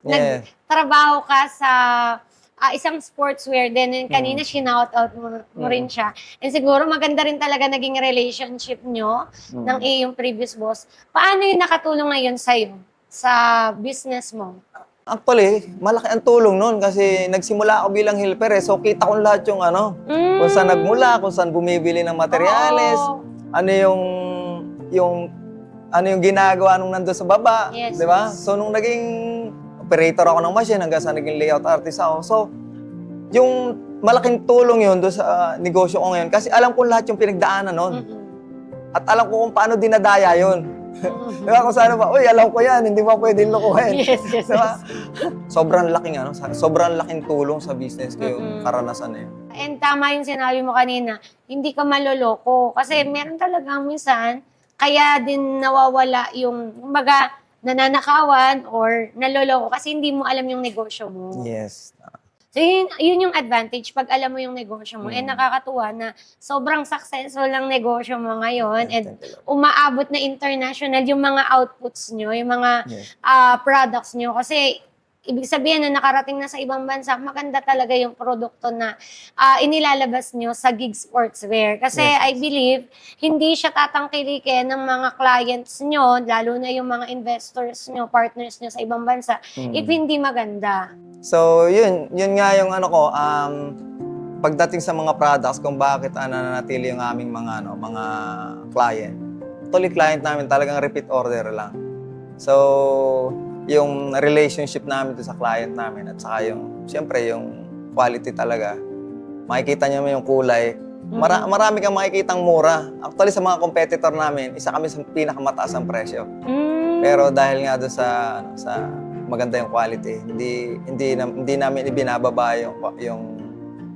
Yes. nagtrabaho ka sa isang sportswear din. And kanina, shinout out mo rin siya. And siguro maganda rin talaga naging relationship nyo ng iyong previous boss. Paano yung nakatulong ngayon sa'yo sa business mo? Actually, malaki ang tulong nun kasi nagsimula ako bilang helper eh. So, kita ko lahat yung kung saan nagmula, kung saan bumibili ng materyales, Oo. ano yung ginagawa nung nandun sa baba, Yes, di ba? yes. So, nung naging operator ako ng machine hanggang sa naging layout artist ako. So, yung malaking tulong yun doon sa negosyo ko ngayon kasi alam ko lahat yung pinagdaanan nun. At alam ko kung paano dinadaya yun. Diba kung saan ba, uy, alam ko yan, hindi mo pwedeng lokohin. Yes, yes, Diba? yes. Sobrang laking tulong sa business ko yung karanasan na yun. And tama yung sinabi mo kanina, hindi ka maloloko. Kasi meron talagang minsan, kaya din nawawala yung, kumbaga, nananakawan or naloloko kasi hindi mo alam yung negosyo mo. Yes. So, yun yung advantage pag alam mo yung negosyo mo. And nakakatuwa na sobrang successful ng negosyo mo ngayon and umaabot na international yung mga outputs nyo, yung mga products nyo. Kasi, ibig sabihin na nakarating na sa ibang bansa, maganda talaga yung produkto na inilalabas nyo sa gig sportswear. Kasi I believe, hindi siya tatangkilikin ng mga clients nyo, lalo na yung mga investors nyo, partners nyo sa ibang bansa, if hindi maganda. So, yun nga yung pagdating sa mga products kung bakit nananatili yung aming mga client. Actually, client namin talagang repeat order lang. So, yung relationship namin sa client namin at saka siyempre yung quality talaga. Makikita niyo yung kulay. Marami kang makikitang mura. Actually, sa mga competitor namin, isa kami sa pinakamataas ang presyo. Pero dahil nga doon sa maganda yung quality, hindi namin ibinababa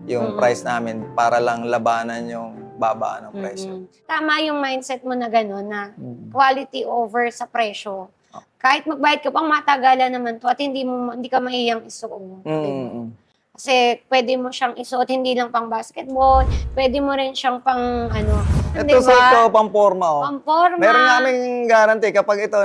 yung price namin para lang labanan yung baba ng presyo. Tama yung mindset mo na gano'n, na quality over sa presyo. Kahit magbayad ka pang matagalan naman to at hindi ka maiyang isuot. Diba? Kasi pwede mo siyang isuot hindi lang pang basketball, pwede mo rin siyang pang Ito diba? sa ito, pamporma. Pamporma. Meron nga aming guarantee kapag ito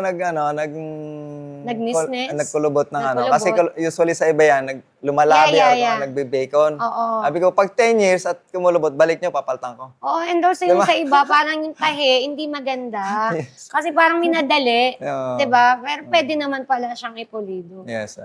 Nagnisnes. nagkulubot ng Nagkulubot. Kasi usually sa iba yan, lumalabi Yeah. or nagbe-bacon. Oo. Sabi ko, pag 10 years at kumulubot, balik nyo, papaltan ko. Oo, and also yung Diba? sa iba, parang yung tahi, hindi maganda. Yes. Kasi parang minadali. Oo. Diba? Pero pwede naman pala siyang ipulido. Yes.